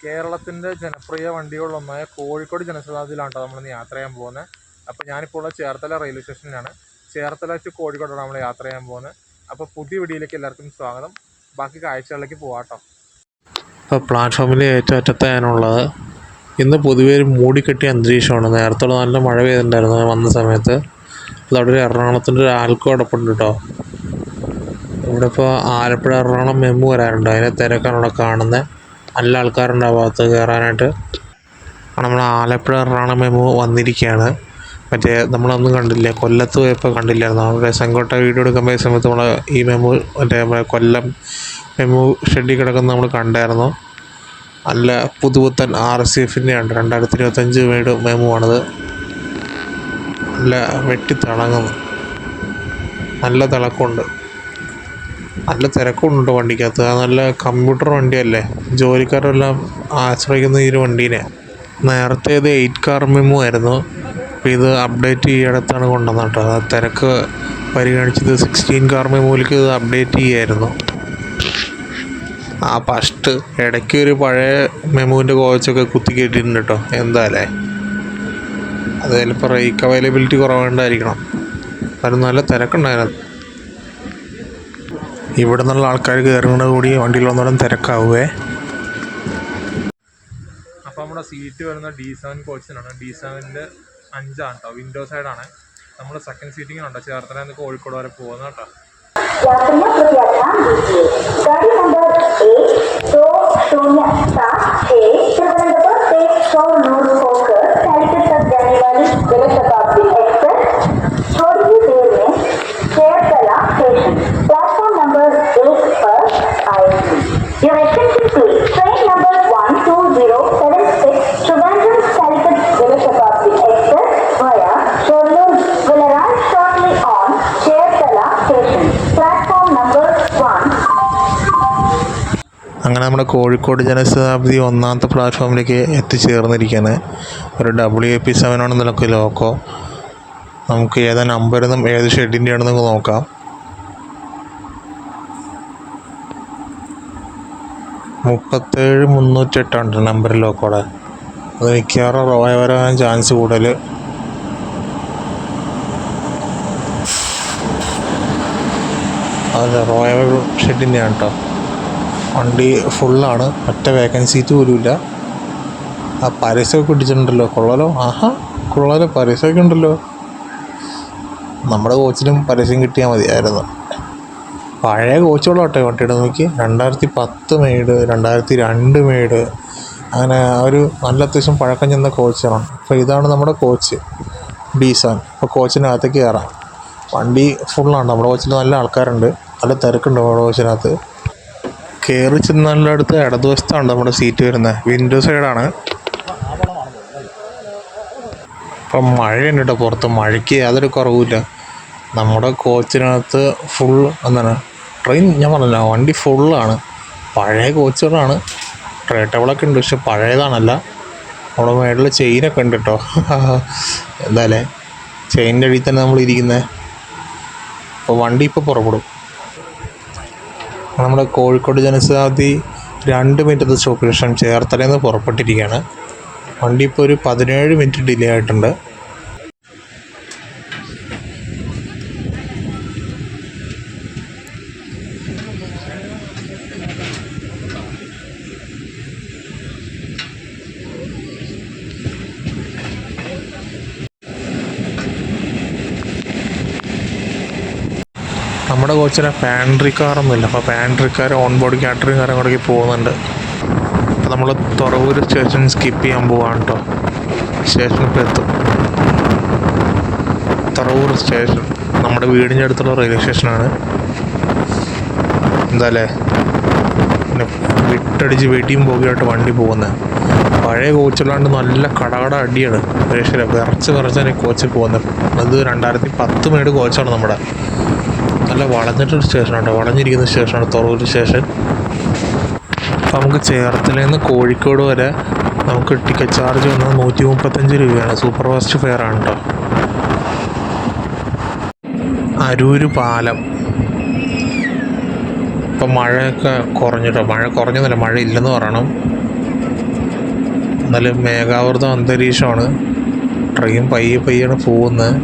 കേരളത്തിൻ്റെ ജനപ്രിയ വണ്ടികളിലൊന്നായ കോഴിക്കോട് ജനശതാബ്ദിയിലാണ് നമ്മളിന്ന് യാത്ര ചെയ്യാൻ പോകുന്നത്. അപ്പോൾ ഞാനിപ്പോൾ ഉള്ള ചേർത്തല റെയിൽവേ സ്റ്റേഷനിലാണ്. ചേർത്തല ടു കോഴിക്കോടാണ് നമ്മൾ യാത്ര ചെയ്യാൻ പോകുന്നത്. അപ്പോൾ പുതിയ വീഡിയോയിലേക്ക് എല്ലാവർക്കും സ്വാഗതം. ബാക്കി കാഴ്ചകളിലേക്ക് പോകാട്ടോ. ഇപ്പോൾ പ്ലാറ്റ്ഫോമിൽ ഏറ്റവും അറ്റത്താണുള്ളത്. ഇന്ന് പൊതുവേ ഒരു മൂടിക്കെട്ടിയ അന്തരീക്ഷമാണ്. നേരത്തെ നല്ല മഴ പെയ്തിട്ടുണ്ടായിരുന്നു വന്ന സമയത്ത്. അതവിടെ ഒരു എറണാകുളത്തിൻ്റെ ഒരു ആൽക്കോ കിടപ്പുണ്ട് കേട്ടോ. ഇവിടെ ഇപ്പോൾ ആലപ്പുഴ എറണാകുളം മെമു വരാറുണ്ട്. അതിനെ തിരക്കാണ് ഇവിടെ കാണുന്നത്. നല്ല ആൾക്കാരുണ്ട് ആ ഭാഗത്ത് കയറാനായിട്ട്. നമ്മൾ ആലപ്പുഴ എറണാകുളം മെമു വന്നിരിക്കുകയാണ്. മറ്റേ നമ്മളൊന്നും കണ്ടില്ല, കൊല്ലത്ത് പോയപ്പോൾ കണ്ടില്ലായിരുന്നു. അവിടെ സെങ്കോട്ട വീഡിയോ എടുക്കാൻ പോയ സമയത്ത് നമ്മൾ ഈ മെമു മറ്റേ കൊല്ലം മെമു ഷെഡിൽ കിടക്കുന്ന നമ്മൾ കണ്ടായിരുന്നു. നല്ല പുതുപുത്തൻ RCFൻ്റെ ഉണ്ട്, 2025 വീട് മെമു ആണിത്. നല്ല വെട്ടിത്തിളങ്ങുന്നു, നല്ല തിളക്കമുണ്ട്, നല്ല തിരക്കുണ്ട് വണ്ടിക്കകത്ത്. നല്ല കമ്പ്യൂട്ടർ വണ്ടിയല്ലേ, ജോലിക്കാരെല്ലാം ആശ്രയിക്കുന്ന ഈ ഒരു വണ്ടീനെ. നേരത്തെ ഇത് 8 കാർ മെമു ആയിരുന്നു. അപ്പോൾ ഇത് അപ്ഡേറ്റ് ചെയ്യടത്താണ് കൊണ്ടുവന്നത് കേട്ടോ. ആ തിരക്ക് പരിഗണിച്ചത് 16 കാർ മെമുവിലേക്ക് ഇത് അപ്ഡേറ്റ് ചെയ്യായിരുന്നു. ഫസ്റ്റ് ഇടയ്ക്ക് ഒരു പഴയ മെമുവിൻ്റെ കോച്ചൊക്കെ കുത്തി കയറ്റിയിട്ടുണ്ട് കേട്ടോ. എന്തായാലേ അത് ചിലപ്പോൾ റേക്ക് അവൈലബിലിറ്റി കുറവുണ്ടായിരിക്കണം. അത് നല്ല തിരക്കുണ്ടായിരുന്നു. ഇവിടെ നിന്നുള്ള ആൾക്കാർ കയറുന്നത് കൂടി വണ്ടിയിൽ വന്നോളം തിരക്കാവുകയെ. അപ്പോൾ നമ്മുടെ സീറ്റ് വരുന്ന D7 കോച്ചിനാണ്. D7-ൻ്റെ 5 കേട്ടോ, വിൻഡോ സൈഡാണ്. നമ്മൾ സെക്കൻഡ് സീറ്റിങ്ങിനുണ്ടോ ചേർത്തല നിന്ന് കോഴിക്കോട് വരെ പോകുന്നത് കേട്ടോ. അങ്ങനെ നമ്മുടെ കോഴിക്കോട് ജനശതാബ്ദി 1ാമത്തെ പ്ലാറ്റ്ഫോമിലേക്ക് എത്തിച്ചേർന്നിരിക്കുകയാണ്. ഒരു WAP7 ആണെന്നൊക്കെ ലോക്കോ. നമുക്ക് ഏതാ നമ്പറെന്നും ഏത് ഷെഡിൻ്റെ ആണെന്നൊക്കെ നോക്കാം. 37308 നമ്പർ ലോക്കോടെ. അത് മിക്കവാറും റോയ വരാൻ ചാൻസ് കൂടുതൽ. അതെ, റോയ ഷെഡിൻ്റെയാണ് കേട്ടോ. വണ്ടി ഫുള്ളാണ്, ഒറ്റ വേക്കൻസി സീറ്റ് പോലും ഇല്ല. ആ പരസ്യമൊക്കെ ഇട്ടിട്ടുണ്ടല്ലോ, കൊള്ളാലോ. കൊള്ളാലോ, പരസ്യമൊക്കെ ഉണ്ടല്ലോ. നമ്മുടെ കോച്ചിനും പരസ്യം കിട്ടിയാൽ മതിയായിരുന്നു. പഴയ കോച്ചുകളോട്ടെ വണ്ടിയുടെ നോക്കി. 2010 മെയ്ഡ്, 2002 മെയ്ഡ്, അങ്ങനെ ഒരു നല്ല അത്യാവശ്യം പഴക്കം ചെന്ന കോച്ചാണ്. അപ്പോൾ ഇതാണ് നമ്മുടെ കോച്ച് D7. അപ്പോൾ കോച്ചിനകത്തേക്ക് കയറാം. വണ്ടി ഫുള്ളാണ്. നമ്മുടെ കോച്ചിൽ നല്ല ആൾക്കാരുണ്ട്, നല്ല തിരക്കുണ്ട് നമ്മുടെ കോച്ചിനകത്ത്. കയറി ചെന്നാലുള്ള അടുത്ത് ഇടതുവശത്താണ് നമ്മുടെ സീറ്റ് വരുന്നത്. വിൻഡോ സൈഡാണ്. ഇപ്പം മഴയുണ്ട് കേട്ടോ പുറത്ത്. മഴയ്ക്ക് യാതൊരു കുറവില്ല. നമ്മുടെ കോച്ചിനകത്ത് ഫുൾ എന്താണ് ട്രെയിൻ, ഞാൻ പറഞ്ഞില്ല, വണ്ടി ഫുള്ളാണ്. പഴയ കോച്ചുകളാണ്. ട്രേ ടേബിളൊക്കെ ഉണ്ട്, പക്ഷെ പഴയതാണല്ല. നമ്മുടെ മേളിൽ ചെയിനൊക്കെ ഉണ്ട് കേട്ടോ. എന്തായാലേ ചെയിനിൻ്റെ അടിയിൽ തന്നെ നമ്മൾ ഇരിക്കുന്നത്. അപ്പോൾ വണ്ടി ഇപ്പോൾ പുറപ്പെടും. നമ്മുടെ കോഴിക്കോട് ജനശതാബ്ദി 2 മിനിറ്റത്തെ സ്റ്റോപ്പിന് ശേഷം ചേർത്തലയിൽ നിന്ന് പുറപ്പെട്ടിരിക്കുകയാണ്. വണ്ടി ഇപ്പോൾ ഒരു 17 മിനിറ്റ് ഡിലേ ആയിട്ടുണ്ട്. നമ്മുടെ കോച്ചിന് പാൻട്രി കാറൊന്നുമില്ല. അപ്പോൾ pantry car on board catering car അങ്ങോട്ടേക്ക് പോകുന്നുണ്ട്. അപ്പോൾ നമ്മൾ തുറവൂർ സ്റ്റേഷൻ സ്കിപ്പ് ചെയ്യാൻ പോവാണ് കേട്ടോ. സ്റ്റേഷനിൽ ഇപ്പോൾ എത്തും. തുറവൂർ സ്റ്റേഷൻ നമ്മുടെ വീടിൻ്റെ അടുത്തുള്ള റെയിൽവേ സ്റ്റേഷനാണ്. എന്തായാലേ പിന്നെ വിട്ടടിച്ച് വെടിയും പോകിയായിട്ട് വണ്ടി പോകുന്നത്. പഴയ കോച്ചുകളാണ്ട് നല്ല കടകട അടിയാണ്. രക്ഷയില്ല, വിറച്ചാണ് ഈ കോച്ച് പോകുന്നത്. അത് 2010 മേട് കോച്ചാണ് നമ്മുടെ. നല്ല വളഞ്ഞിട്ടൊരു സ്റ്റേഷനാണ്, വളഞ്ഞിരിക്കുന്ന സ്റ്റേഷനാണ് തുറവൂർ സ്റ്റേഷൻ. അപ്പോൾ നമുക്ക് ചേർത്തലയിൽ നിന്ന് കോഴിക്കോട് വരെ നമുക്ക് ടിക്കറ്റ് ചാർജ് വന്നത് 135 രൂപയാണ്. സൂപ്പർ ഫാസ്റ്റ് ഫെയർ ആണ് കേട്ടോ. അരൂർ പാലം ഇപ്പം മഴയൊക്കെ കുറഞ്ഞിട്ടോ. മഴ കുറഞ്ഞതല്ല, മഴ ഇല്ലെന്ന് പറയണം. എന്നാലും മേഘാവൃതം അന്തരീക്ഷമാണ്. ട്രെയിൻ പയ്യാണ് പോകുന്നത്.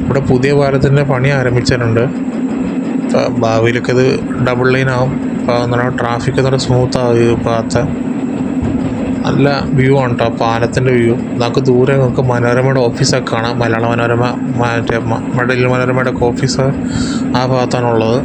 ഇവിടെ പുതിയ പാലത്തിൻ്റെ പണി ആരംഭിച്ചിട്ടുണ്ട്. അപ്പോൾ ഭാവിയിലൊക്കെ ഇത് ഡബിൾ ലൈൻ ആവും. അപ്പോൾ നല്ല ട്രാഫിക് നല്ല സ്മൂത്താവും ഈ ഭാഗത്ത്. നല്ല വ്യൂ ആണ് കേട്ടോ പാലത്തിൻ്റെ വ്യൂ. നമുക്ക് ദൂരെ നമുക്ക് മനോരമയുടെ ഓഫീസൊക്കെ കാണാം. മലയാള മനോരമ മറ്റേ ഡൽഹി മനോരമയുടെ ഒക്കെ ഓഫീസ് ആ ഭാഗത്താണുള്ളത്.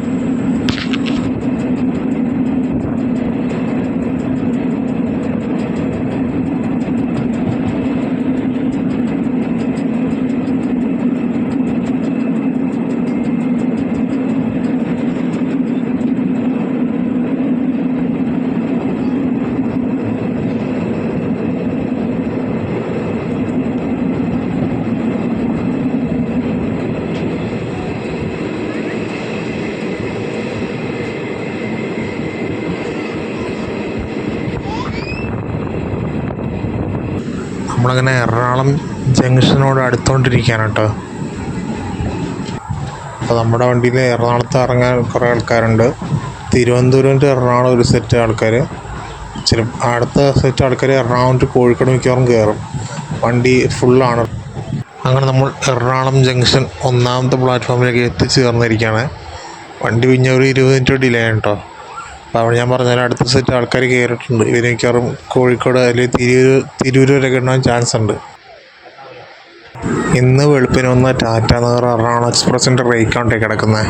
നമ്മളങ്ങനെ എറണാകുളം ജംഗ്ഷനോട് അടുത്തുകൊണ്ടിരിക്കുകയാണ് കേട്ടോ. അപ്പോൾ നമ്മുടെ വണ്ടിയിൽ എറണാകുളത്ത് ഇറങ്ങാൻ കുറേ ആൾക്കാരുണ്ട്. തിരുവനന്തപുരം ടു എറണാകുളം ഒരു സെറ്റ് ആൾക്കാർ, അടുത്ത സെറ്റ് ആൾക്കാർ എറണാകുളം ടു കോഴിക്കോട് മിക്കവാറും കയറും. വണ്ടി ഫുള്ളാണ്. അങ്ങനെ നമ്മൾ എറണാകുളം ജംഗ്ഷൻ 1ാമത്തെ പ്ലാറ്റ്ഫോമിലേക്ക് എത്തിച്ചേർന്നിരിക്കുകയാണ്. വണ്ടി പിന്നെ ഒരു 20 മിനിറ്റ് ഡിലേ ആണ് കേട്ടോ. അപ്പോൾ അവിടെ ഞാൻ പറഞ്ഞാൽ അടുത്ത സെറ്റ് ആൾക്കാർ കയറിയിട്ടുണ്ട്. ഇവർ മിക്കവാറും കോഴിക്കോട് അല്ലെങ്കിൽ തിരൂർ വരെ കിട്ടാൻ ചാൻസ് ഉണ്ട്. ഇന്ന് വെളുപ്പിന് വന്ന ടാറ്റ നഗർ എറണാകുളം എക്സ്പ്രസിൻ്റെ റേക്കാണ്ടേ കിടക്കുന്നത്.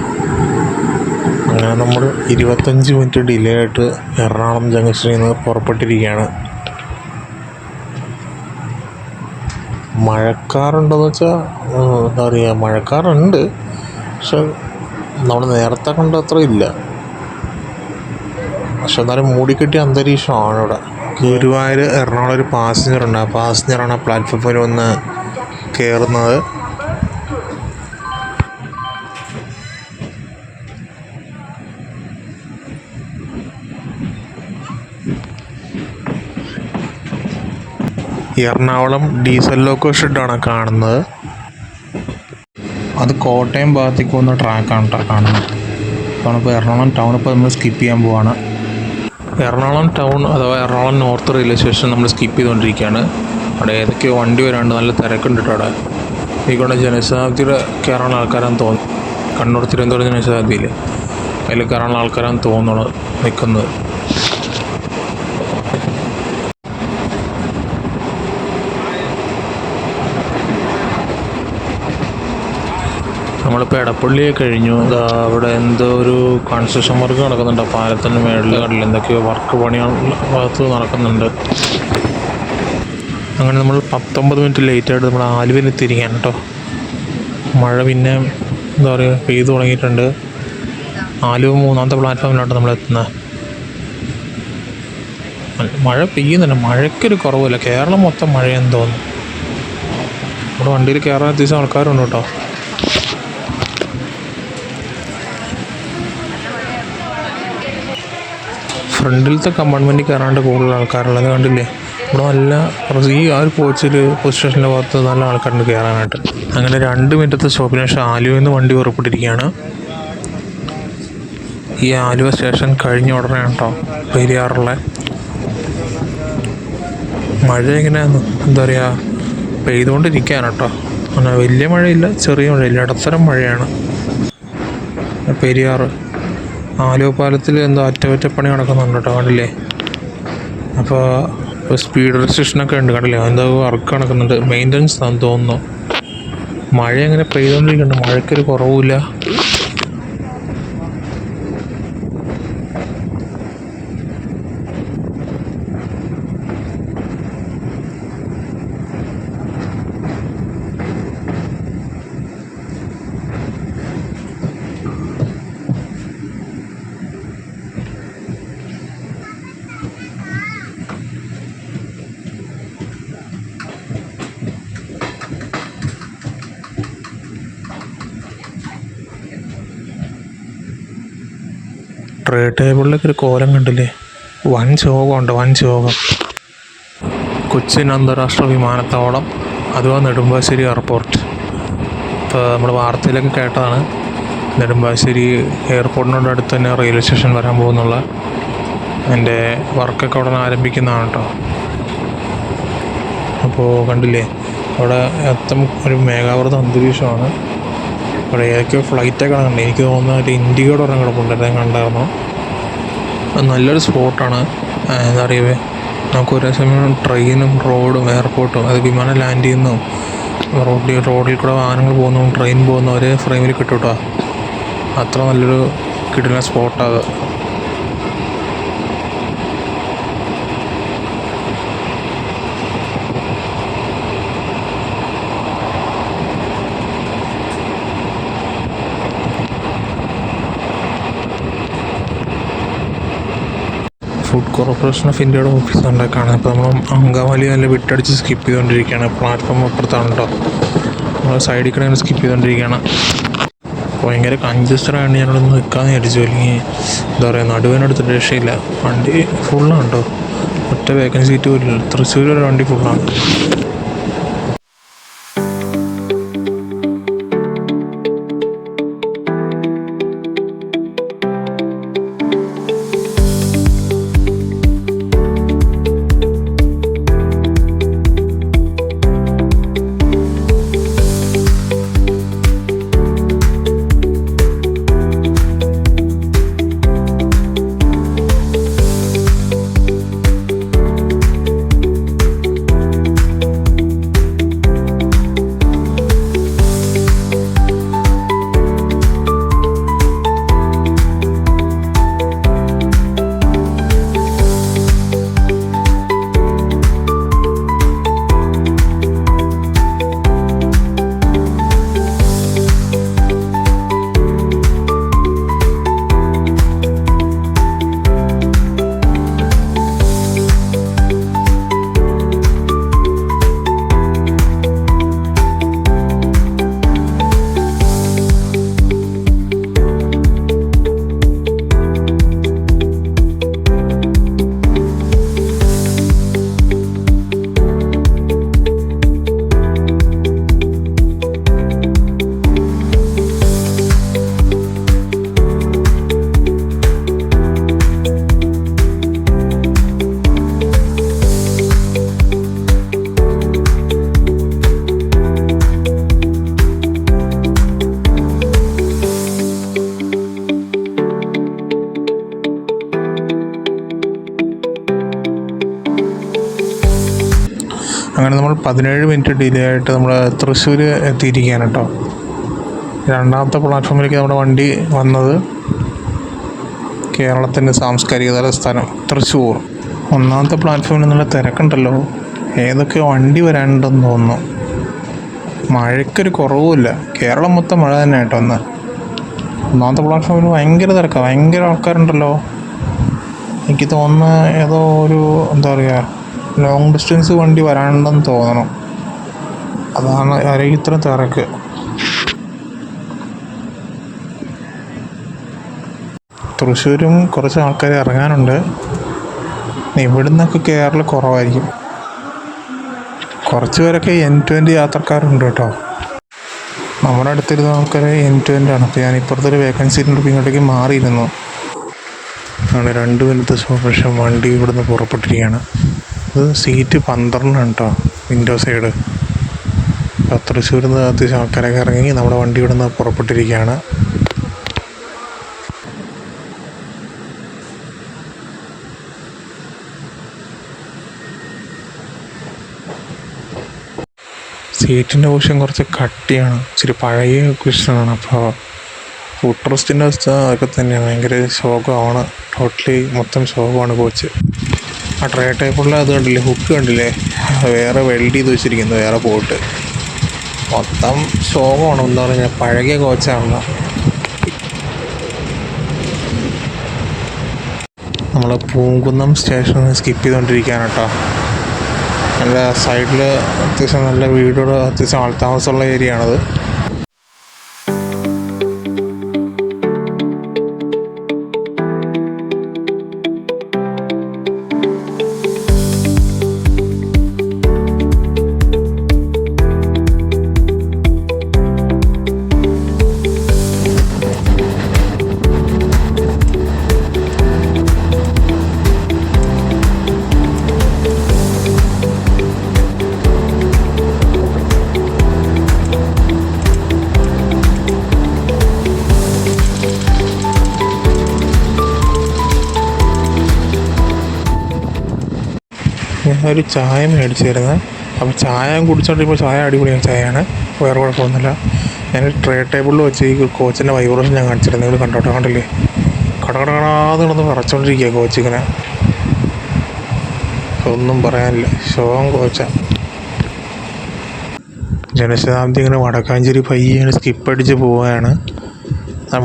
അങ്ങനെ നമ്മൾ 25 മിനിറ്റ് ഡിലേ ആയിട്ട് എറണാകുളം ജംഗ്ഷനിൽ നിന്ന് പുറപ്പെട്ടിരിക്കുകയാണ്. മഴക്കാറുണ്ടെന്ന് വെച്ചാൽ എന്താ പറയുക, മഴക്കാറുണ്ട്. പക്ഷെ നമ്മൾ നേരത്തെ കണ്ട അത്ര ഇല്ല. പക്ഷെ എന്നാലും മൂടിക്കെട്ടിയ അന്തരീക്ഷമാണ് ഇവിടെ. ഗുരുവായൂർ എറണാകുളം ഒരു പാസഞ്ചറുണ്ട്. ആ പാസഞ്ചറാണ് ആ പ്ലാറ്റ്ഫോമിൽ വന്ന് കയറുന്നത്. എറണാകുളം ഡീസൽ ലോക്കോ ഷെഡാണ് കാണുന്നത്. അത് കോട്ടയം ഭാഗത്തേക്ക് പോകുന്ന ട്രാക്കാണ് കേട്ടോ കാണുന്നത്. അപ്പോൾ എറണാകുളം ടൗൺ ഇപ്പോൾ നമ്മൾ സ്കിപ്പ് ചെയ്യാൻ പോവാണ്. എറണാകുളം ടൗൺ അഥവാ എറണാകുളം നോർത്ത് റെയിൽവേ സ്റ്റേഷൻ നമ്മൾ സ്കിപ്പ് ചെയ്തുകൊണ്ടിരിക്കുകയാണ്. അവിടെ ഏതൊക്കെയോ വണ്ടി വരാണ്ട് നല്ല തിരക്കുണ്ട് കേട്ടോ. അവിടെ ഇവിടെ ജനശതാബ്ദിയുടെ കയറാനുള്ള ആൾക്കാരാണെന്ന് തോന്നുന്നു. കണ്ണൂർ തിരുവനന്തപുരം ജനശതാബ്ദിയിൽ അതിൽ കയറാനുള്ള ആൾക്കാരാണെന്ന് തോന്നുന്നു നിൽക്കുന്നത്. നമ്മളിപ്പോൾ എടപ്പള്ളിയെ കഴിഞ്ഞു. അവിടെ എന്തോ ഒരു കൺസ്ട്രക്ഷൻ വർക്ക് നടക്കുന്നുണ്ട്. പാലത്തിൻ്റെ മേളിൽ കണ്ടില്ല, എന്തൊക്കെയോ വർക്ക് പണിയാണ് ഭാഗത്ത് നടക്കുന്നുണ്ട്. അങ്ങനെ നമ്മൾ 19 മിനിറ്റ് ലേറ്റായിട്ട് നമ്മൾ ആലുവയിൽ എത്തിയിരിക്കുകയാണ് കേട്ടോ. മഴ പിന്നെ എന്താ പറയുക പെയ്തു തുടങ്ങിയിട്ടുണ്ട്. ആലുവ 3ാമത്തെ പ്ലാറ്റ്ഫോമിലോട്ട് നമ്മൾ എത്തുന്നത്. മഴ പെയ്യുന്നുണ്ട്, മഴയ്ക്കൊരു കുറവില്ല. കേരളം മൊത്തം മഴയെന്ന് തോന്നുന്നു. നമ്മുടെ വണ്ടിയിൽ കയറാൻ അത്യാവശ്യം ആൾക്കാരുണ്ട് കേട്ടോ. ഫ്രണ്ടിലത്തെ കമ്പാർട്ട്മെൻറ്റിൽ കയറാണ്ട് കൂടുതൽ ആൾക്കാരുള്ളത് കണ്ടില്ലേ. ഇവിടെ നല്ല ഈ ആ ഒരു കോച്ചിൽ പോസ്റ്റ് സ്റ്റേഷൻ്റെ ഭാഗത്ത് നല്ല ആൾക്കാരുണ്ട് കയറാനായിട്ട്. അങ്ങനെ 2 മിനിറ്റത്തെ സ്റ്റോപ്പിന് ശേഷം ആലുവയിൽ നിന്ന് വണ്ടി പുറപ്പെട്ടിരിക്കുകയാണ്. ഈ ആലുവ സ്റ്റേഷൻ കഴിഞ്ഞ ഉടനെ കേട്ടോ പെരിയാറുള്ള മഴ ഇങ്ങനെ എന്താ പറയുക പെയ്തുകൊണ്ടിരിക്കുകയാണ് കേട്ടോ. അങ്ങനെ വലിയ മഴയില്ല, ചെറിയ മഴയില്ല, ഇടത്തരം മഴയാണ്. പെരിയാർ ആലുവ പാലത്തിൽ എന്തോ അറ്റകുറ്റപ്പണി നടക്കുന്നുണ്ട് കേട്ടോ കണ്ടില്ലേ. അപ്പോൾ സ്പീഡ് റെസ്ട്രിക്ഷനൊക്കെ ഉണ്ട് കണ്ടില്ലേ. എന്തോ വർക്ക് നടക്കുന്നുണ്ട്, മെയിൻ്റനൻസ് ആണെന്ന് തോന്നുന്നു. മഴ അങ്ങനെ പെയ്തുകൊണ്ടിരിക്കുന്നുണ്ട്, മഴയ്ക്കൊരു കുറവുമില്ല. ട്രേ ടേബിളിലൊക്കെ ഒരു കോലം കണ്ടില്ലേ. വൻ ശോകമുണ്ട്, വൻ ശോകം. കൊച്ചിൻ അന്താരാഷ്ട്ര വിമാനത്താവളം അഥവാ നെടുമ്പാശ്ശേരി എയർപോർട്ട്. ഇപ്പോൾ നമ്മൾ വാർത്തയിലൊക്കെ കേട്ടതാണ് നെടുമ്പാശ്ശേരി എയർപോർട്ടിനോട് അടുത്ത് തന്നെ റെയിൽവേ സ്റ്റേഷൻ വരാൻ പോകുന്നുള്ള. എൻ്റെ വർക്കൊക്കെ അവിടെ നിന്ന് ആരംഭിക്കുന്നതാണ് കേട്ടോ. അപ്പോൾ കണ്ടില്ലേ അവിടെ അത്തം ഒരു മേഘാവൃത അന്തരീക്ഷമാണ്. അവിടെ ഏതൊക്കെയോ ഫ്ലൈറ്റൊക്കെ കണ്ടു. എനിക്ക് തോന്നുന്നു ഒരു ഇൻഡിഗോയുടെ ഒരെണ്ണം കിടപ്പുണ്ടായിരുന്നു, ഞാൻ കണ്ടായിരുന്നു. അത് നല്ലൊരു സ്പോട്ടാണ്. എന്താ പറയുക, നമുക്ക് ഒരേ സമയം ട്രെയിനും റോഡും എയർപോർട്ടും അത് വിമാനം ലാൻഡ് ചെയ്യുന്നു, റോഡിൽ കൂടെ വാഹനങ്ങൾ പോകുന്നു, ട്രെയിൻ പോകുന്നു ഒരേ ഫ്രെയിമിൽ കിട്ടും കേട്ടോ. അത്ര നല്ലൊരു കിടിലൻ സ്പോട്ടാണ്. ഫുഡ് കോർപ്പറേഷൻ ഓഫ് ഇന്ത്യയുടെ ഓഫീസ് ഉണ്ടാക്കുകയാണ്. അപ്പോൾ നമ്മൾ അങ്കമാലി നല്ല വിട്ടടിച്ച് സ്കിപ്പ് ചെയ്തുകൊണ്ടിരിക്കുകയാണ്. പ്ലാറ്റ്ഫോം അപ്പുറത്താണ് കേട്ടോ. നമ്മൾ സൈഡിൽ കൂടെ സ്കിപ്പ് ചെയ്തുകൊണ്ടിരിക്കുകയാണ്. ഭയങ്കര കൺജസ്റ്റഡ് ആയതുകൊണ്ട് ഞാനവിടെ നിൽക്കാമെന്ന് വിചാരിച്ചു. അല്ലെങ്കിൽ എന്താ പറയുക, നടുവേനെടുത്തിട്ട് രക്ഷയില്ല. വണ്ടി ഫുള്ളാണ് കേട്ടോ, ഒറ്റ വേക്കൻസി സീറ്റ് പോലും ഇല്ല. തൃശ്ശൂർ വരെ വണ്ടി ഫുള്ളാണ്. അങ്ങനെ നമ്മൾ 17 മിനിറ്റ് ഡിലേ ആയിട്ട് നമ്മൾ തൃശ്ശൂർ എത്തിയിരിക്കുകയാണ് കേട്ടോ. രണ്ടാമത്തെ പ്ലാറ്റ്ഫോമിലേക്ക് നമ്മുടെ വണ്ടി വന്നത് കേരളത്തിൻ്റെ സാംസ്കാരിക തലസ്ഥാനം തൃശ്ശൂർ. ഒന്നാമത്തെ പ്ലാറ്റ്ഫോമിൽ നല്ല തിരക്കുണ്ടല്ലോ, ഏതൊക്കെ വണ്ടി വരാനുണ്ടെന്ന് തോന്നുന്നു. മഴയ്ക്കൊരു കുറവുമില്ല, കേരളം മൊത്തം മഴ തന്നെ കേട്ടോ. ഒന്നാമത്തെ പ്ലാറ്റ്ഫോമിൽ ഭയങ്കര തിരക്കാണ്, ഭയങ്കര ആൾക്കാരുണ്ടല്ലോ. എനിക്ക് തോന്നുന്ന ഏതോ ഒരു എന്താ പറയുക, ലോങ് ഡിസ്റ്റൻസ് വണ്ടി വരാനുണ്ടെന്ന് തോന്നണം, അതാണ് ആരെയും ഇത്ര തിരക്ക്. തൃശ്ശൂരും കുറച്ച് ആൾക്കാർ ഇറങ്ങാനുണ്ട്. ഇവിടുന്നൊക്കെ കേരളം കുറവായിരിക്കും. കുറച്ച് പേരൊക്കെ N20 യാത്രക്കാരുണ്ട് കേട്ടോ. നമ്മുടെ അടുത്തിരുന്ന ആൾക്കാർ N20 ആണ്. അപ്പോൾ ഞാൻ ഇപ്പുറത്തൊരു വേക്കൻസി ഉണ്ടപ്പോൾ ഇങ്ങോട്ടേക്ക് മാറിയിരുന്നു. അങ്ങനെ 2 മിനിറ്റ് ശേഷം വണ്ടി ഇവിടുന്ന് പുറപ്പെട്ടിരിക്കുകയാണ്. അത് സീറ്റ് 12 കേട്ടോ, വിൻഡോ സൈഡ്. അപ്പോൾ തൃശ്ശൂരിൽ നിന്ന് അത്യാവശ്യം ആൾക്കാരൊക്കെ ഇറങ്ങി നമ്മുടെ വണ്ടി ഇവിടുന്ന് പുറപ്പെട്ടിരിക്കുകയാണ്. സീറ്റിൻ്റെ പൊസിഷൻ കുറച്ച് കട്ടിയാണ്, ഇച്ചിരി പഴയ ക്വസ്റ്റനാണ്. അപ്പോൾ ഫുഡ് ട്രസ്റ്റിൻ്റെ അവസ്ഥ അതൊക്കെ തന്നെയാണ്, ഭയങ്കര ശോകമാണ്. ടോട്ടലി മൊത്തം ശോകമാണ് കോച്ച്. ആ ട്രേ ടൈപ്പുള്ള അത് കണ്ടില്ലേ, ഹുക്ക് കണ്ടില്ലേ, വേറെ വെൽഡ് ചെയ്ത് വെച്ചിരിക്കുന്നു, വേറെ പോയിട്ട് മൊത്തം ശോകമാണ്. എന്താ പറയുക, പഴകിയ കോച്ചാണല്ലോ. നമ്മൾ പൂങ്കുന്നം സ്റ്റേഷനിൽ സ്കിപ്പ് ചെയ്തുകൊണ്ടിരിക്കുകയാണ് കേട്ടോ. നല്ല സൈഡിൽ അത്യാവശ്യം നല്ല വീടുകൾ, അത്യാവശ്യം ആൾത്താമസമുള്ള ഏരിയ ആണത്. ഒരു ചായ മേടിച്ചിരുന്നത്. അപ്പോൾ ചായ കുടിച്ചോണ്ടിരിക്കുമ്പോൾ ചായ അടിപൊളിയാണ്, ചായയാണ്, വേറെ കുഴപ്പമൊന്നുമില്ല. ഞാൻ ട്രേ ടേബിളിൽ വെച്ച് ഈ കോച്ചിൻ്റെ വൈബ്രേഷൻ ഞാൻ കാണിച്ചിരുന്നു, നിങ്ങൾ കണ്ടോട്ടോ, കണ്ടില്ലേ, കടകടാന്ന് കിടന്ന് വിറച്ചോണ്ടിരിക്കുക കോച്ചിങ്ങനെ, ഒന്നും പറയാനില്ല, ശോകം കോച്ച. ജനശതാബ്ദി ഇങ്ങനെ വടക്കാഞ്ചേരി പയ്യാണ് സ്കിപ്പ് അടിച്ച് പോവുകയാണ്.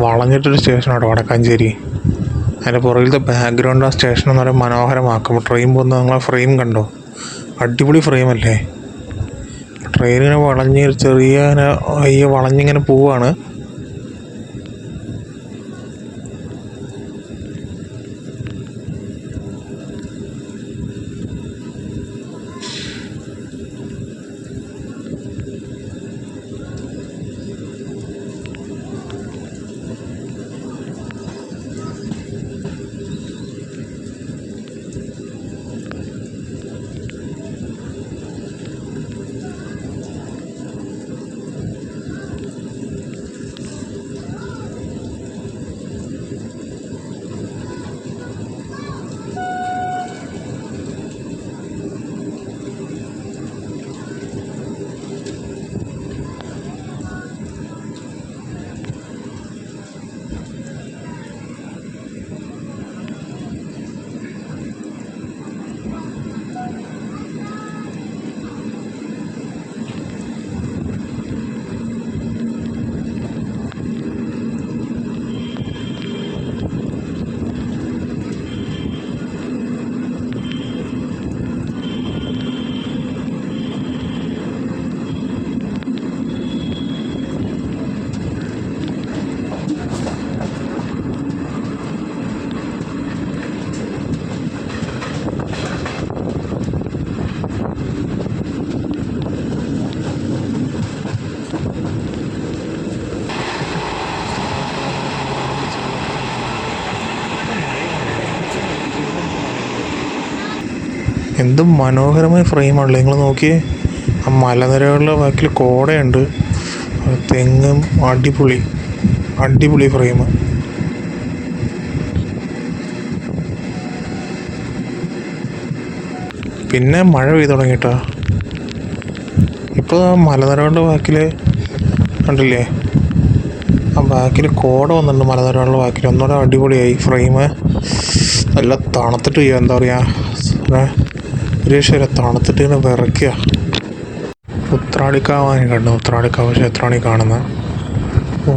വളഞ്ഞിട്ടൊരു സ്റ്റേഷനാണ് വടക്കാഞ്ചേരി. അതിൻ്റെ പുറകിലത്തെ ബാക്ക്ഗ്രൗണ്ട് ആ സ്റ്റേഷൻ എന്ന് പറയുമ്പോൾ മനോഹരമാക്കും. ട്രെയിൻ പോകുന്ന നിങ്ങളെ ഫ്രെയിം കണ്ടോ, അടിപൊളി ഫ്രെയിമല്ലേ. ട്രെയിൻ ഇങ്ങനെ വളഞ്ഞ് ചെറിയ വളഞ്ഞിങ്ങനെ പോവാണ്. എന്ത് മനോഹരമായ ഫ്രെയിമാണല്ലോ, നിങ്ങൾ നോക്കിയേ. ആ മലനിരകളുടെ ബാക്കിൽ കോടയുണ്ട്, തെങ്ങും, അടിപൊളി അടിപൊളി ഫ്രെയിം. പിന്നെ മഴ പെയ്തു തുടങ്ങിയിട്ടാ. ഇപ്പോൾ ആ മലനിരകളുടെ ബാക്കിൽ കണ്ടില്ലേ, ആ ബാക്കിൽ കോട വന്നിട്ടുണ്ട് മലനിരകളുടെ ബാക്കിൽ. ഒന്നുകൂടെ അടിപൊളിയായി ഫ്രെയിം. നല്ല തണുത്തിട്ട് ചെയ്യുക, എന്താ പറയുക, ഒരു ശരി തണുത്തിട്ട് ഇങ്ങനെ വിറയ്ക്കുക. ഉത്രാടിക്കാവ് കണ്ടു, ഉത്രാടിക്കാവ് ക്ഷേത്രമാണ് ഈ കാണുന്നത്.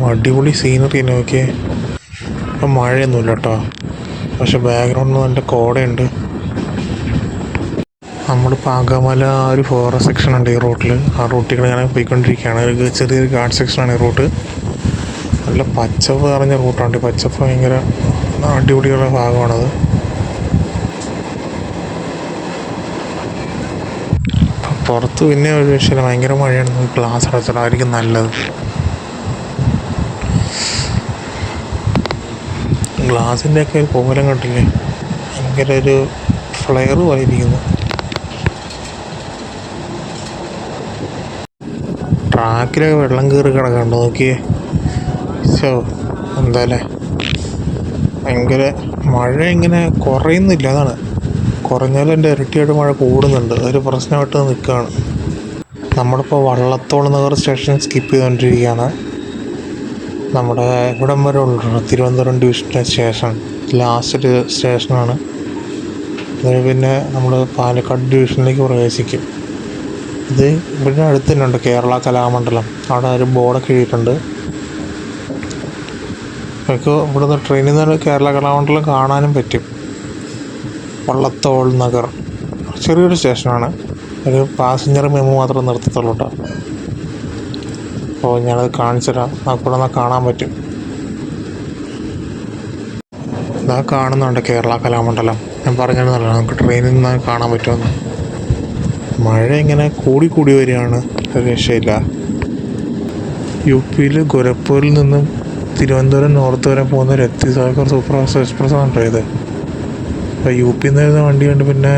അടിപൊളി സീനറി നോക്കിയേ. ഇപ്പം മഴയൊന്നുമില്ല കേട്ടോ, പക്ഷെ ബാക്ക്ഗ്രൗണ്ടിൽ നല്ല കോടയുണ്ട്. നമ്മളിപ്പോൾ അകമല ഒരു ഫോറസ്റ്റ് സെക്ഷൻ ഉണ്ട് ഈ റൂട്ടിൽ. ആ റൂട്ടിൽ ഇങ്ങനെ പോയിക്കൊണ്ടിരിക്കുകയാണ്. ഒരു ചെറിയൊരു ഗാർഡ് സെക്ഷനാണ് ഈ റൂട്ട്. നല്ല പച്ചപ്പ് നിറഞ്ഞ റൂട്ടാണ്. പച്ചപ്പ് ഭയങ്കര അടിപൊളിയുള്ള ഭാഗമാണത്. പുറത്ത് പിന്നെ ഒരു വിഷയം ഭയങ്കര മഴയാണ്. ഗ്ലാസ് അടച്ചിടായിരിക്കും നല്ലത്. ഗ്ലാസിൻ്റെയൊക്കെ ഒരു കോലം കണ്ടില്ലേ, ഭയങ്കര ഒരു ഫ്ലെയർ പോലെ ഇരിക്കുന്നു. ട്രാക്കിലൊക്കെ വെള്ളം കയറി കിടക്കണ്ടോ നോക്കിയേ. എന്തായാലേ ഭയങ്കര മഴ ഇങ്ങനെ കുറയുന്നില്ല, അതാണ്. കുറഞ്ഞാലും എൻ്റെ ഇരട്ടിയായിട്ട് മഴ കൂടുന്നുണ്ട്, അതൊരു പ്രശ്നമായിട്ട് നിൽക്കുകയാണ്. നമ്മളിപ്പോൾ വള്ളത്തോൾ നഗർ സ്റ്റേഷൻ സ്കിപ്പ് ചെയ്തുകൊണ്ടിരിക്കുകയാണ്. നമ്മുടെ ഇവിടം വരെ ഉള്ളു തിരുവനന്തപുരം ഡിവിഷൻ്റെ സ്റ്റേഷൻ, ലാസ്റ്റ് സ്റ്റേഷനാണ്. അത് പിന്നെ നമ്മൾ പാലക്കാട് ഡിവിഷനിലേക്ക് പ്രവേശിക്കും. ഇത് ഇവിടെ അടുത്ത് തന്നെ ഉണ്ട് കേരള കലാമണ്ഡലം, അവിടെ ഒരു ബോർഡൊക്കെ എഴുതിയിട്ടുണ്ട്. നമുക്ക് ഇവിടുന്ന് ട്രെയിനിൽ നിന്ന് കേരള കലാമണ്ഡലം കാണാനും പറ്റും. വള്ളത്തോൾ നഗർ ചെറിയൊരു സ്റ്റേഷനാണ്, ഒരു പാസഞ്ചർ മെമു മാത്രം നിർത്തത്തുള്ളൂ കേട്ടോ. അപ്പോൾ ഞാനത് കാണിച്ചു തരാം, നമുക്കിവിടെ നിന്ന് കാണാൻ പറ്റും. ഇതാ കാണുന്നുണ്ട് കേരള കലാമണ്ഡലം. ഞാൻ പറഞ്ഞിരുന്നല്ലോ നമുക്ക് ട്രെയിനിൽ നിന്ന് കാണാൻ പറ്റുമെന്ന്. മഴ ഇങ്ങനെ കൂടി വരികയാണ്, ഒരു രക്ഷയില്ല. യു പിയിൽ ഗോരഖ്പൂരിൽ നിന്നും തിരുവനന്തപുരം നോർത്ത് വരെ പോകുന്ന രത്തിസാഗർ സൂപ്പർ ഫാസ്റ്റ് എക്സ്പ്രസ് ആണ് ഇത്. അപ്പോൾ യു പിയിൽ നിന്ന് വരുന്ന വണ്ടി കണ്ട് പിന്നെ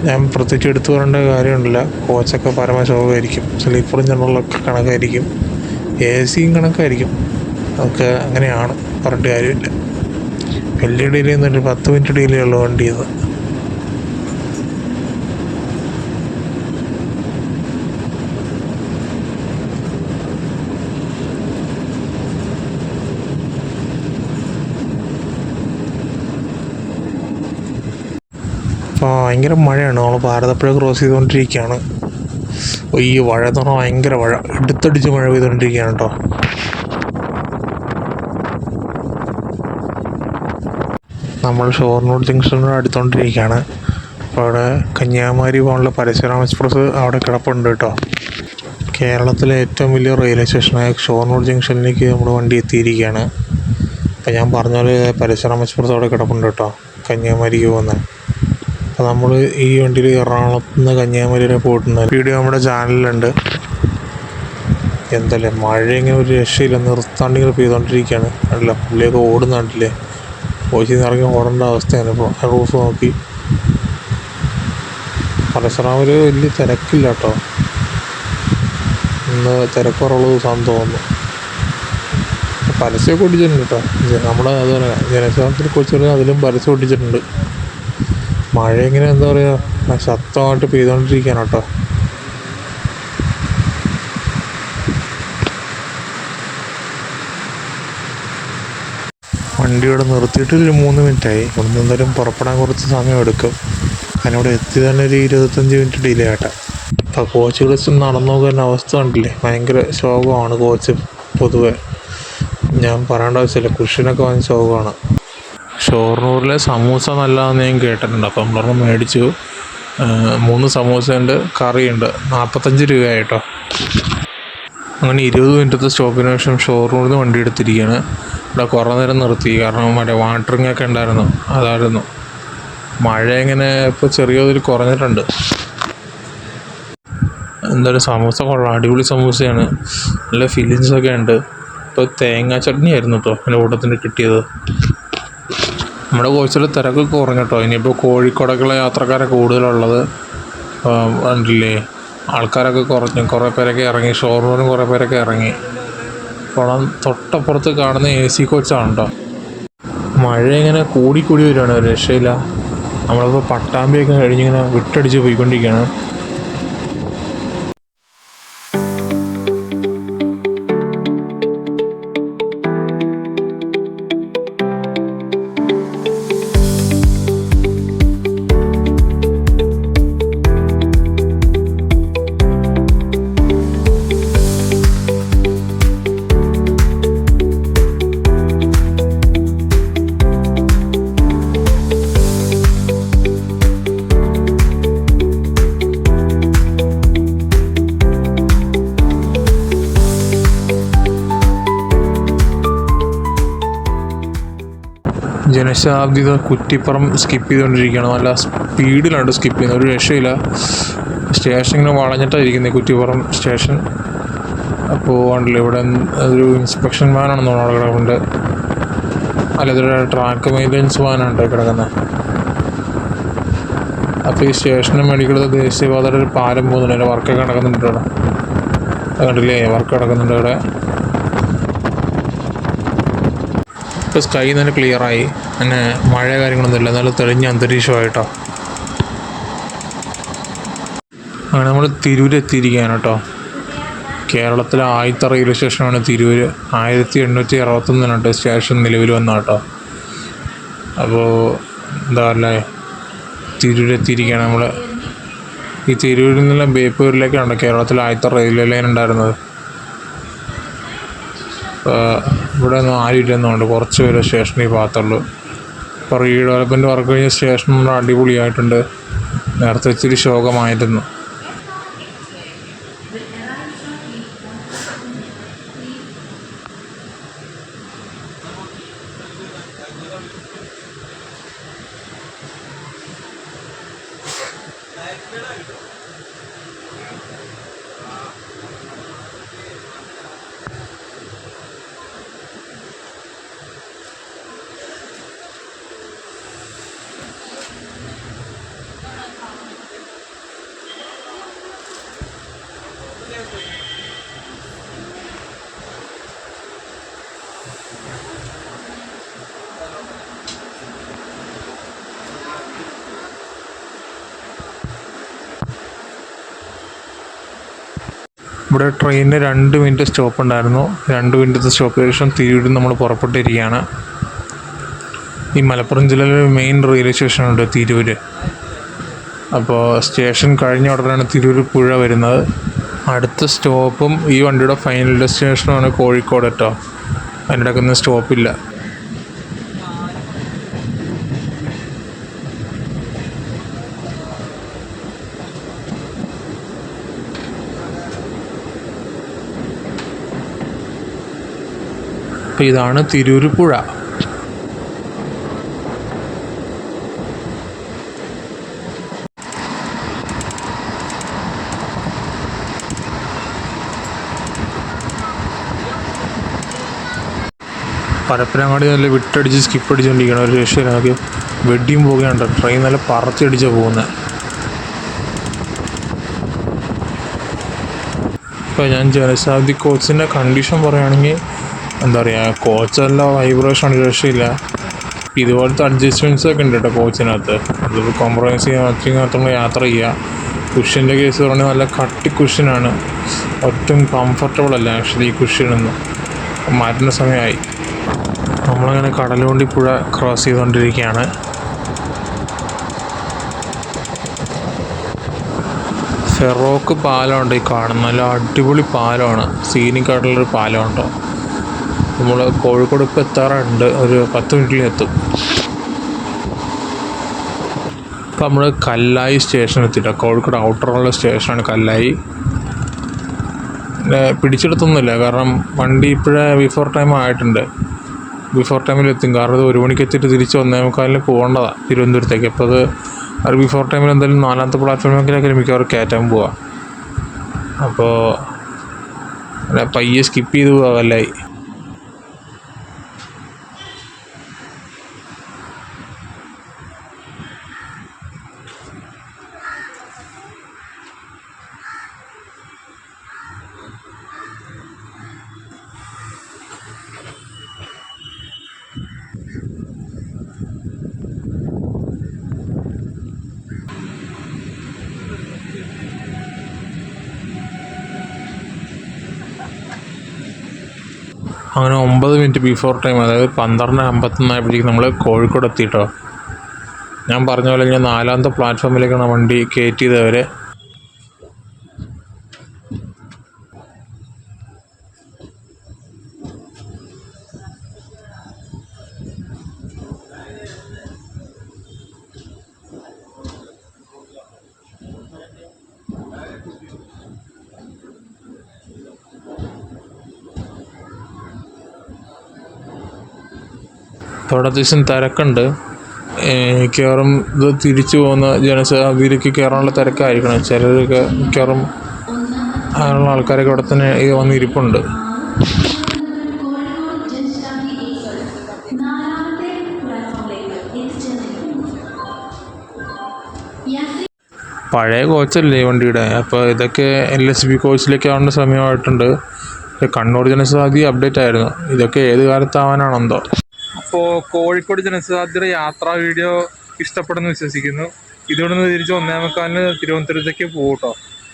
ഞാൻ പ്രത്യേകിച്ച് എടുത്തു പറയേണ്ട കാര്യമുണ്ടില്ല. കോച്ചൊക്കെ പരമശോകമായിരിക്കും, സ്ലീപ്പറും ജനറലൊക്കെ കണക്കായിരിക്കും, എ സിയും കണക്കായിരിക്കും. അതൊക്കെ അങ്ങനെയാണ്, പറഞ്ഞിട്ട് കാര്യമില്ല. വലിയ ഡിലേ ഒന്നുമില്ല, 10 മിനിറ്റ് ഡിലേ ഉള്ള വണ്ടി ഇത്. അപ്പോൾ ഭയങ്കര മഴയാണ്. നമ്മൾ ഭാരതപ്പുഴ ക്രോസ് ചെയ്തുകൊണ്ടിരിക്കുകയാണ്. ഈ മഴ എന്ന് പറഞ്ഞാൽ ഭയങ്കര മഴ, എടുത്തടിച്ച് മഴ പെയ്തുകൊണ്ടിരിക്കുകയാണ് കേട്ടോ. നമ്മൾ ഷൊർണൂർ ജംഗ്ഷനോട് അടുത്തുകൊണ്ടിരിക്കുകയാണ്. അപ്പോൾ അവിടെ കന്യാകുമാരി പോകാനുള്ള പരശുരാം എക്സ്പ്രസ് അവിടെ കിടപ്പുണ്ട് കേട്ടോ. കേരളത്തിലെ ഏറ്റവും വലിയ റെയിൽവേ സ്റ്റേഷനായ ഷൊർണൂർ ജംഗ്ഷനിലേക്ക് നമ്മുടെ വണ്ടി എത്തിയിരിക്കുകയാണ്. അപ്പോൾ ഞാൻ പറഞ്ഞ പോലെ പരശുരാം എക്സ്പ്രസ് അവിടെ കിടപ്പുണ്ട് കേട്ടോ, കന്യാകുമാരിക്ക് പോകുന്നത്. അപ്പോൾ നമ്മൾ ഈ വണ്ടിയിൽ എറണാകുളത്ത് നിന്ന് കന്യാകുമാരി വരെ പോയിട്ടുണ്ട്. വീഡിയോ നമ്മുടെ ചാനലിലുണ്ട്. എന്തല്ലേ മഴ ഇങ്ങനെ ഒരു രക്ഷയില്ല, നിർത്താണ്ടിങ്ങനെ പെയ്തുകൊണ്ടിരിക്കുകയാണ്. അല്ല പുള്ളിയൊക്കെ ഓടുന്നുണ്ടില്ലേ, കോച്ചിൽ നിന്ന് ഇറങ്ങി ഓടേണ്ട അവസ്ഥയാണ്. ഇപ്പോൾ റൂഫ് നോക്കി പരശുറാമിൽ വലിയ തിരക്കില്ല കേട്ടോ, ഇന്ന് തിരക്ക് കുറവുള്ള ദിവസമാണെന്ന് തോന്നുന്നു. പരസ്യമൊക്കെ ഒട്ടിച്ചിട്ടുണ്ട് കേട്ടോ, നമ്മുടെ അതുപോലെ ജനശാസ്ത്രത്തിൽ കൊച്ചു അതിലും പരസ്യം ഒട്ടിച്ചിട്ടുണ്ട്. മഴ ഇങ്ങനെ എന്താ പറയുക ശക്തമായിട്ട് പെയ്തുകൊണ്ടിരിക്കുകയാണ് കേട്ടോ. വണ്ടി ഇവിടെ നിർത്തിയിട്ട് ഒരു 3 മിനിറ്റായി. ഇവിടെ നിന്ന് എന്തായാലും പുറപ്പെടാൻ കുറച്ച് സമയം എടുക്കും. കാരണം ഇവിടെ എത്തി തന്നെ ഒരു 25 മിനിറ്റ് ഡിലേ ആട്ടെ. അപ്പോൾ കോച്ച് വിളിച്ച് നടന്നു നോക്കുന്ന അവസ്ഥ കണ്ടില്ലേ, ഭയങ്കര ശോകമാണ് കോച്ച്. പൊതുവെ ഞാൻ പറയേണ്ട ആവശ്യമില്ല, കുഷ്യനൊക്കെ വൻ ശോകമാണ്. ഷൊർണൂരിലെ സമൂസ നല്ലതാണെന്ന് ഞാൻ കേട്ടിട്ടുണ്ട്. അപ്പം നമ്മളൊന്ന് മേടിച്ചു. 3 സമൂസയുണ്ട്, കറിയുണ്ട്. 45 രൂപയായിട്ടോ. അങ്ങനെ 20 മിനിറ്റത്തെ സ്റ്റോപ്പിന് ശേഷം ഷൊർണൂരിൽ നിന്ന് വണ്ടി എടുത്തിരിക്കുകയാണ്. ഇവിടെ കുറേ നേരം നിർത്തി, കാരണം മറ്റേ വാട്ടറിങ് ഒക്കെ ഉണ്ടായിരുന്നു, അതായിരുന്നു. മഴ ഇങ്ങനെ ഇപ്പോൾ ചെറിയ തോതിൽ കുറഞ്ഞിട്ടുണ്ട്. എന്തായാലും സമൂസ കൊള്ളാം, അടിപൊളി സമൂസയാണ്, നല്ല ഫില്ലിങ്സൊക്കെ ഉണ്ട്. ഇപ്പോൾ തേങ്ങാ ചട്നി ആയിരുന്നു കേട്ടോ എൻ്റെ കൂട്ടത്തിന് കിട്ടിയത്. നമ്മുടെ കോച്ചിൽ തിരക്ക് കുറഞ്ഞു കേട്ടോ. ഇനിയിപ്പോൾ കോഴിക്കോടൊക്കെയുള്ള യാത്രക്കാരൊക്കെ കൂടുതലുള്ളത് കണ്ടില്ലേ, ആൾക്കാരൊക്കെ കുറഞ്ഞു, കുറേ പേരൊക്കെ ഇറങ്ങി. ഷൊർണൂരും കുറേ പേരൊക്കെ ഇറങ്ങി. അപ്പോൾ തൊട്ടപ്പുറത്ത് കാണുന്ന AC കോച്ചാണ് കേട്ടോ. മഴ ഇങ്ങനെ കൂടിക്കൂടി വരികയാണ്, രക്ഷയില്ല. നമ്മളിപ്പോൾ പട്ടാമ്പിയൊക്കെ കഴിഞ്ഞിങ്ങനെ വിട്ടടിച്ച് പോയിക്കൊണ്ടിരിക്കുകയാണ്. ജനശതാബ്ദി കുറ്റിപ്പുറം സ്കിപ്പ് ചെയ്തുകൊണ്ടിരിക്കുകയാണ്. നല്ല സ്പീഡിലാണ് സ്കിപ്പ് ചെയ്യുന്നത്, ഒരു രക്ഷയില്ല. സ്റ്റേഷൻ ഇങ്ങനെ വളഞ്ഞിട്ടായിരിക്കുന്നത് കുറ്റിപ്പുറം സ്റ്റേഷൻ. അപ്പോൾ ഉണ്ടല്ലോ ഇവിടെ ഒരു ഇൻസ്പെക്ഷൻ വാനാണെന്ന് തോന്നുന്നു അവിടെ കിടക്കുന്നുണ്ട്. അല്ല, ഇതൊരു ട്രാക്ക് മെയിൻ്റെനൻസ് വാനാണ് കിടക്കുന്നത്. അപ്പോൾ ഈ സ്റ്റേഷന് മേടിക്കുന്നത് ദേശീയപാതയുടെ ഒരു പാലം പോകുന്നുണ്ട്, അതിൻ്റെ വർക്കൊക്കെ നടക്കുന്നുണ്ട് ഇവിടെ. കണ്ടില്ലേ, വർക്ക് നടക്കുന്നുണ്ട് ഇവിടെ. ഇപ്പോൾ സ്കൈ നല്ല ക്ലിയറായി, പിന്നെ മഴ കാര്യങ്ങളൊന്നുമില്ല, നല്ല തെളിഞ്ഞ അന്തരീക്ഷമായിട്ടോ. അങ്ങനെ നമ്മൾ തിരൂർ എത്തിയിരിക്കുകയാണ് കേട്ടോ. കേരളത്തിലെ ആദ്യത്തെ റെയിൽവേ സ്റ്റേഷനാണ് തിരൂർ. 1861 സ്റ്റേഷൻ നിലവിൽ വന്ന കേട്ടോ. അപ്പോൾ എന്താ പറയുക, തിരൂർ എത്തിയിരിക്കുകയാണ് നമ്മൾ. ഈ തിരൂരിൽ നിന്നുള്ള ബേപ്പൂരിലേക്കാണ് കേരളത്തിലെ ആദ്യത്തെ റെയിൽവേ ലൈൻ ഉണ്ടായിരുന്നത്. ഇവിടെ ഒന്നും ആരും ഇല്ലെന്നുണ്ട്, കുറച്ച് പേരെ സ്റ്റേഷനിൽ ഭാഗത്തുള്ളൂ. ഇപ്പോൾ റീഡെവലപ്മെൻറ്റ് വർക്ക് കഴിഞ്ഞ സ്റ്റേഷൻ അടിപൊളിയായിട്ടുണ്ട്. നേരത്തെ ഇച്ചിരി ശോകമായിരുന്നു. ഇവിടെ ട്രെയിനിന് 2 മിനിറ്റ് സ്റ്റോപ്പ് ഉണ്ടായിരുന്നു. 2 മിനിറ്റത്തെ സ്റ്റോപ്പിന് ശേഷം തിരൂരിൽ നമ്മൾ പുറപ്പെട്ടിരിക്കുകയാണ്. ഈ മലപ്പുറം ജില്ലയിലെ മെയിൻ റെയിൽവേ സ്റ്റേഷനുണ്ട് തിരൂർ. അപ്പോൾ സ്റ്റേഷൻ കഴിഞ്ഞ ഉടനെയാണ് തിരൂരുപ്പുഴ വരുന്നത്. അടുത്ത സ്റ്റോപ്പും ഈ വണ്ടിയുടെ ഫൈനൽ ഡെസ്റ്റിനേഷനുമാണ് കോഴിക്കോട് കേട്ടോ. അതിൻ്റെ ഇടയ്ക്കൊന്നും സ്റ്റോപ്പില്ല. അപ്പോൾ ഇതാണ് തിരൂരുപ്പുഴ. പരപ്പനങ്ങാടി നല്ല വിട്ടടിച്ച് സ്കിപ്പ് അടിച്ചുകൊണ്ടിരിക്കണം. ഒരു രക്ഷയിലാക്കി വെടിയും പോകുകയുണ്ട്. ട്രെയിൻ നല്ല പറത്തിയടിച്ചാണ് പോകുന്നത്. ഇപ്പോൾ ഞാൻ ജനശതാബ്ദി കോച്ചിൻ്റെ കണ്ടീഷൻ പറയുകയാണെങ്കിൽ എന്താ പറയുക, കോച്ചെല്ലാം വൈബ്രേഷൻ രക്ഷയില്ല. ഇതുപോലത്തെ അഡ്ജസ്റ്റ്മെൻറ്റ്സ് ഒക്കെ ഉണ്ട് കേട്ടോ കോച്ചിനകത്ത്. അതിപ്പോൾ കോംപ്രമൈസ് ചെയ്യാൻ നമ്മൾ യാത്ര ചെയ്യുക. കുഷ്യൻ്റെ കേസ് പറഞ്ഞാൽ നല്ല കട്ടി കുഷ്യനാണ്. ഒട്ടും കംഫർട്ടബിൾ അല്ല ആക്ച്വലി ഈ കുഷ്യനൊന്നും. മാറ്റുന്ന സമയമായി. നമ്മളങ്ങനെ കടലുണ്ടി പുഴ ക്രോസ് ചെയ്തുകൊണ്ടിരിക്കുകയാണ്. ഫെറോക്ക് പാലമുണ്ട് ഈ കാണുന്ന. നല്ല അടിപൊളി പാലമാണ്. സീനിക്കായിട്ടുള്ളൊരു പാലമുണ്ടോ. നമ്മൾ കോഴിക്കോട് ഇപ്പോൾ എത്താറുണ്ട്. ഒരു 10 മിനിറ്റിൽ എത്തും. ഇപ്പോൾ നമ്മൾ കല്ലായി സ്റ്റേഷൻ എത്തിയിട്ടോ. കോഴിക്കോട് ഔട്ടറുള്ള സ്റ്റേഷനാണ് കല്ലായി. പിടിച്ചെടുത്തൊന്നുമില്ല, കാരണം വണ്ടി ഇപ്പോഴേ ബിഫോർ ടൈം ആയിട്ടുണ്ട്. ബിഫോർ ടൈമിലെത്തും. കാരണം അത് 1 മണിക്ക് എത്തിയിട്ട് തിരിച്ച് 1:45 പോകേണ്ടതാണ് തിരുവനന്തപുരത്തേക്ക്. അപ്പോൾ അത് ബിഫോർ ടൈമിൽ എന്തായാലും 4ാമത്തെ പ്ലാറ്റ്ഫോമിലേക്കാണ് മിക്കവാറും കയറ്റാൻ പോവുക. അപ്പോൾ പയ്യെ സ്കിപ്പ് ചെയ്ത് പോകാമല്ലായി. അങ്ങനെ 9 മിനിറ്റ് ബിഫോർ ടൈം, അതായത് 12:51 ആയപ്പോഴേക്കും നമ്മൾ കോഴിക്കോട് എത്തിയിട്ടോ. ഞാൻ പറഞ്ഞ പോലെ ഞാൻ 4ാമത്തെ പ്ലാറ്റ്ഫോമിലേക്കാണ് വണ്ടി കയറ്റിയത് അവരെ. അവിടെ അത്യാവശ്യം തിരക്കുണ്ട്. മിക്കവാറും ഇത് തിരിച്ചു പോകുന്ന ജനശതാബ്ദിയിലേക്ക് കയറാനുള്ള തിരക്കായിരിക്കണം. ചിലരൊക്കെ മിക്കവാറും അതിനുള്ള ആൾക്കാരൊക്കെ അവിടെ തന്നെ വന്നിരിപ്പുണ്ട്. പഴയ കോച്ചല്ലേ വണ്ടിയുടെ. അപ്പോൾ ഇതൊക്കെ LSB കോച്ചിലേക്ക് ആവേണ്ട സമയമായിട്ടുണ്ട്. കണ്ണൂർ ജനശതാബ്ദി അപ്ഡേറ്റ് ആയിരുന്നു. ഇതൊക്കെ ഏത് കാലത്താവാനാണെന്തോ. അപ്പോൾ കോഴിക്കോട് ജനശതാബ്ദിയുടെ യാത്രാ വീഡിയോ ഇഷ്ടപ്പെടുന്നു വിശ്വസിക്കുന്നു. ഇതോടെ നിന്ന് തിരിച്ച് 1:45 തിരുവനന്തപുരത്തേക്ക് പോകും കേട്ടോ.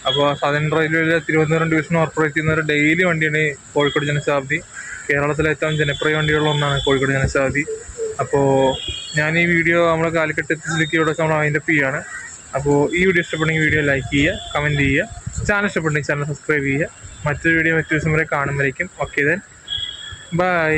അപ്പോൾ സദൻ റെയിൽവേയിലെ തിരുവനന്തപുരം ഡിവിഷൻ ഓപ്പറേറ്റ് ചെയ്യുന്ന ഒരു ഡെയിലി വണ്ടിയാണ് കോഴിക്കോട് ജനശതാബ്ദി. കേരളത്തിലെ ഏറ്റവും ജനപ്രിയ വണ്ടികളിലൊന്നാണ് കോഴിക്കോട് ജനശതാബ്ദി. അപ്പോൾ ഞാൻ ഈ വീഡിയോ നമ്മൾ കാലിക്കട്ട് എത്തിച്ചിലേക്ക് ഇവിടെ നമ്മൾ വൈൻഡപ്പ് ചെയ്യുകയാണ്. അപ്പോൾ ഈ വീഡിയോ ഇഷ്ടപ്പെടുന്നെങ്കിൽ വീഡിയോ ലൈക്ക് ചെയ്യുക, കമൻറ്റ് ചെയ്യുക. ചാനൽ ഇഷ്ടപ്പെടുന്നെങ്കിൽ ചാനൽ സബ്സ്ക്രൈബ് ചെയ്യുക. മറ്റൊരു വീഡിയോ മറ്റൊരു ദിവസം വരെ കാണുമ്പോഴേക്കും ഓക്കെ ദെൻ ബൈ.